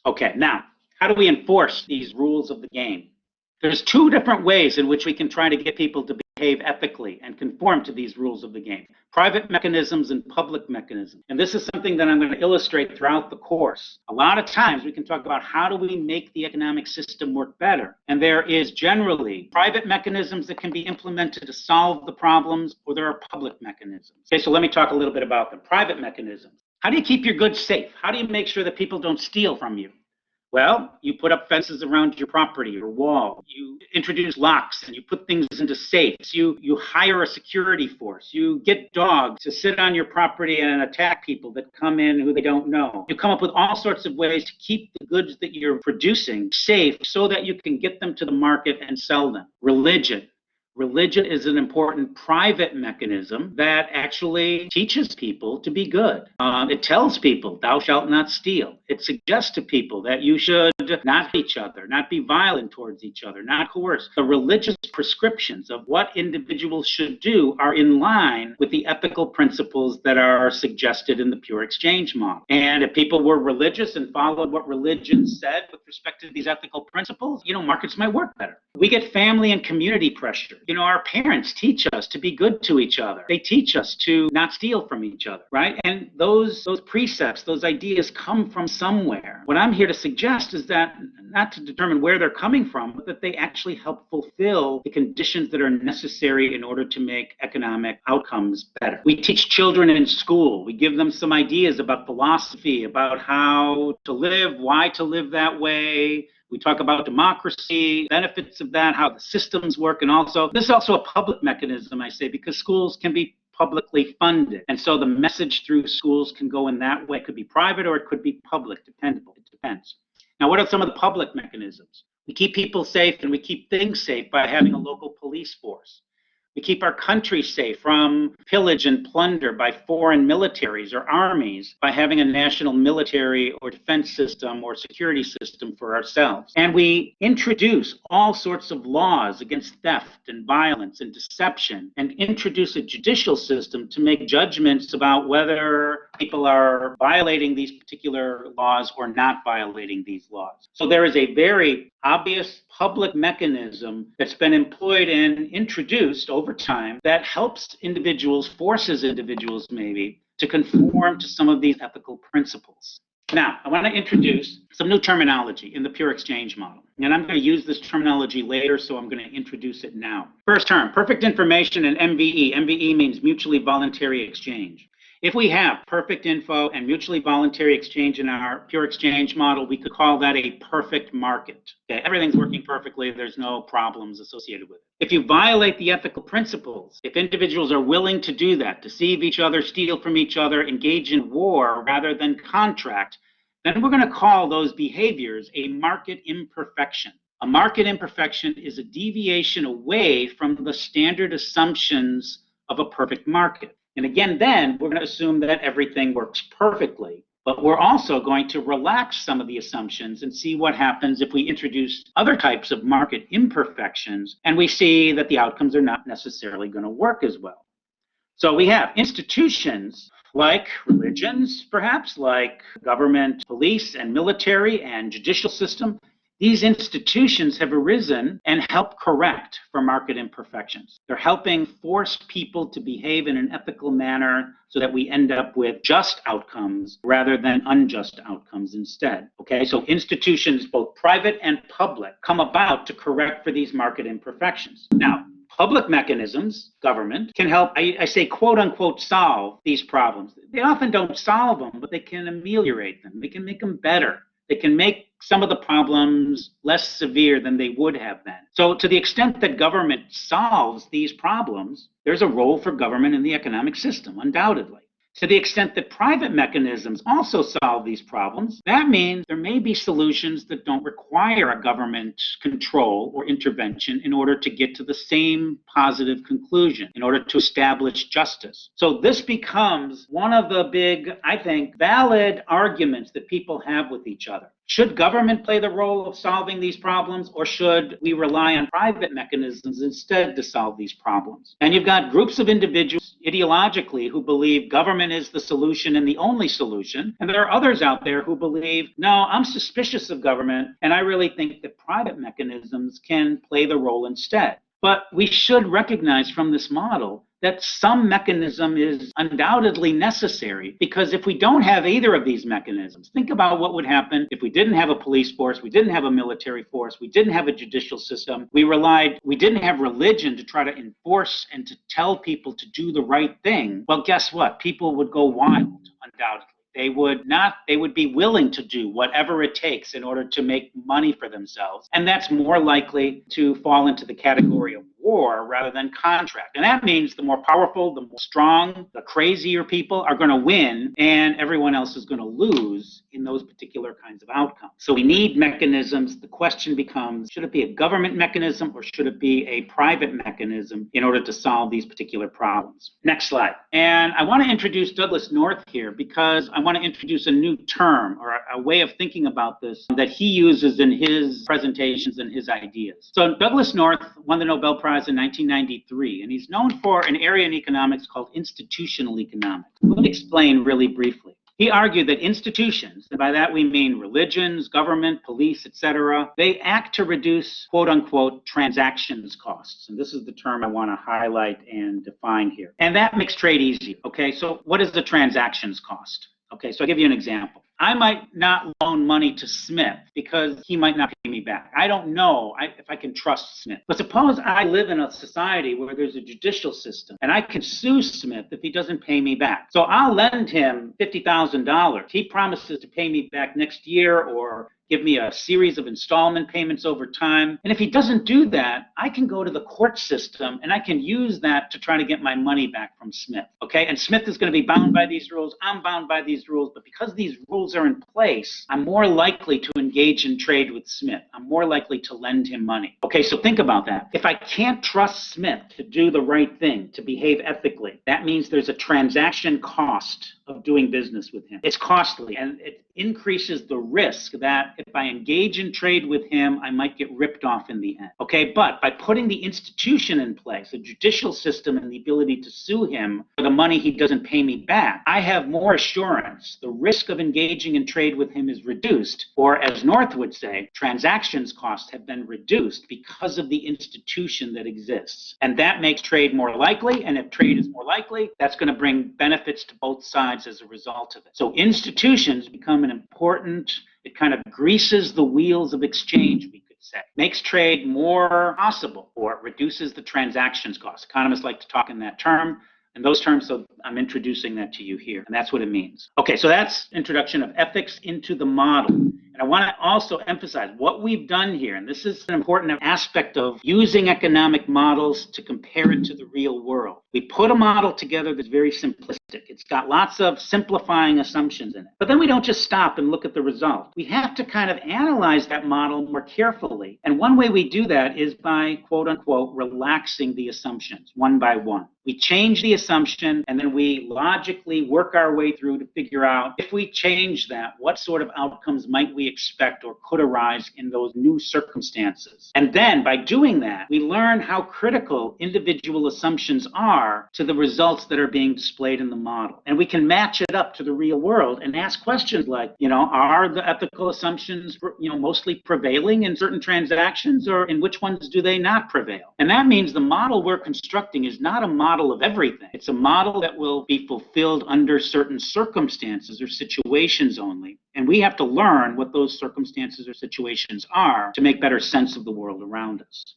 Okay, now, how do we enforce these rules of the game? There's two different ways in which we can try to get people to behave ethically and conform to these rules of the game: private mechanisms and public mechanisms. And this is something that I'm going to illustrate throughout the course. A lot of times we can talk about how do we make the economic system work better. And there is generally private mechanisms that can be implemented to solve the problems, or there are public mechanisms. Okay, so let me talk a little bit about them. Private mechanisms. How do you keep your goods safe? How do you make sure that people don't steal from you? Well, you put up fences around your property or wall. You introduce locks and you put things into safes. You hire a security force. You get dogs to sit on your property and attack people that come in who they don't know. You come up with all sorts of ways to keep the goods that you're producing safe so that you can get them to the market and sell them. Religion. Religion is an important private mechanism that actually teaches people to be good. It tells people, thou shalt not steal. It suggests to people that you should not hate each other, not be violent towards each other, not coerce. The religious prescriptions of what individuals should do are in line with the ethical principles that are suggested in the pure exchange model. And if people were religious and followed what religion said with respect to these ethical principles, markets might work better. We get family and community pressure. Our parents teach us to be good to each other. They teach us to not steal from each other, right? And those precepts, those ideas come from somewhere. What I'm here to suggest is that not to determine where they're coming from, but that they actually help fulfill the conditions that are necessary in order to make economic outcomes better. We teach children in school. We give them some ideas about philosophy, about how to live, why to live that way. We talk about democracy, benefits of that, how the systems work, and also, this is also a public mechanism, I say, because schools can be publicly funded. And so the message through schools can go in that way. It could be private or it could be public, dependable. It depends. Now, what are some of the public mechanisms? We keep people safe and we keep things safe by having a local police force. We keep our country safe from pillage and plunder by foreign militaries or armies by having a national military or defense system or security system for ourselves. And we introduce all sorts of laws against theft and violence and deception, and introduce a judicial system to make judgments about whether people are violating these particular laws or not violating these laws. So there is a very obvious public mechanism that's been employed and introduced over time that helps individuals, forces individuals maybe, to conform to some of these ethical principles. Now, I want to introduce some new terminology in the pure exchange model. And I'm going to use this terminology later, so I'm going to introduce it now. First term, perfect information and MVE. MVE means mutually voluntary exchange. If we have perfect info and mutually voluntary exchange in our pure exchange model, we could call that a perfect market. Okay, everything's working perfectly. There's no problems associated with it. If you violate the ethical principles, if individuals are willing to do that, deceive each other, steal from each other, engage in war rather than contract, then we're going to call those behaviors a market imperfection. A market imperfection is a deviation away from the standard assumptions of a perfect market. And again, then we're going to assume that everything works perfectly, but we're also going to relax some of the assumptions and see what happens if we introduce other types of market imperfections and we see that the outcomes are not necessarily going to work as well. So we have institutions like religions, perhaps, like government, police, and military, and judicial system. These institutions have arisen and help correct for market imperfections. They're helping force people to behave in an ethical manner so that we end up with just outcomes rather than unjust outcomes instead. Okay, so institutions, both private and public, come about to correct for these market imperfections. Now, public mechanisms, government, can help, I say, quote unquote, solve these problems. They often don't solve them, but they can ameliorate them. They can make them better. They can make some of the problems less severe than they would have been. So to the extent that government solves these problems, there's a role for government in the economic system, undoubtedly. To the extent that private mechanisms also solve these problems, that means there may be solutions that don't require a government control or intervention in order to get to the same positive conclusion, in order to establish justice. So this becomes one of the big, I think, valid arguments that people have with each other. Should government play the role of solving these problems, or should we rely on private mechanisms instead to solve these problems? And you've got groups of individuals ideologically who believe government is the solution and the only solution. And there are others out there who believe, no, I'm suspicious of government, and I really think that private mechanisms can play the role instead. But we should recognize from this model that some mechanism is undoubtedly necessary, because if we don't have either of these mechanisms, think about what would happen if we didn't have a police force, we didn't have a military force, we didn't have a judicial system, we didn't have religion to try to enforce and to tell people to do the right thing. Well, guess what? People would go wild, undoubtedly. They would be willing to do whatever it takes in order to make money for themselves. And that's more likely to fall into the category of war rather than contract. And that means the more powerful, the more strong, the crazier people are going to win, and everyone else is going to lose in those particular kinds of outcomes. So we need mechanisms. The question becomes, should it be a government mechanism or should it be a private mechanism in order to solve these particular problems? Next slide. And I want to introduce Douglas North here because I want to introduce a new term or a way of thinking about this that he uses in his presentations and his ideas. So Douglas North won the Nobel Prize in 1993, and he's known for an area in economics called institutional economics. Let me explain really briefly. He argued that institutions, and by that we mean religions, government, police, etc., they act to reduce quote-unquote transactions costs. And this is the term I want to highlight and define here. And that makes trade easier. Okay, so what is the transactions cost? Okay, so I'll give you an example. I might not loan money to Smith because he might not pay me back. I don't know if I can trust Smith. But suppose I live in a society where there's a judicial system and I can sue Smith if he doesn't pay me back. So I'll lend him $50,000. He promises to pay me back next year or give me a series of installment payments over time. And if he doesn't do that, I can go to the court system and I can use that to try to get my money back from Smith. Okay, and Smith is going to be bound by these rules. I'm bound by these rules. But because these rules are in place, I'm more likely to engage in trade with Smith. I'm more likely to lend him money. Okay, so think about that. If I can't trust Smith to do the right thing, to behave ethically, that means there's a transaction cost of doing business with him. It's costly, and it increases the risk that if I engage in trade with him, I might get ripped off in the end. Okay, but by putting the institution in place, a judicial system and the ability to sue him for the money he doesn't pay me back, I have more assurance. The risk of engaging in trade with him is reduced, or as North would say, transactions costs have been reduced because of the institution that exists. And that makes trade more likely, and if trade is more likely, that's going to bring benefits to both sides as a result of it. So institutions become an important, it kind of greases the wheels of exchange, we could say. Makes trade more possible, or it reduces the transactions cost. Economists like to talk in that term. In those terms, so I'm introducing that to you here, and that's what it means. Okay, so that's introduction of ethics into the model. And I want to also emphasize what we've done here, and this is an important aspect of using economic models to compare it to the real world. We put a model together that's very simplistic. It's got lots of simplifying assumptions in it. But then we don't just stop and look at the result. We have to kind of analyze that model more carefully. And one way we do that is by, quote unquote, relaxing the assumptions one by one. We change the assumption, and then we logically work our way through to figure out if we change that, what sort of outcomes might we expect or could arise in those new circumstances. And then by doing that, we learn how critical individual assumptions are to the results that are being displayed in the model. And we can match it up to the real world and ask questions like, are the ethical assumptions, mostly prevailing in certain transactions, or in which ones do they not prevail? And that means the model we're constructing is not a model of everything. It's a model that will be fulfilled under certain circumstances or situations only. And we have to learn what those circumstances or situations are to make better sense of the world around us.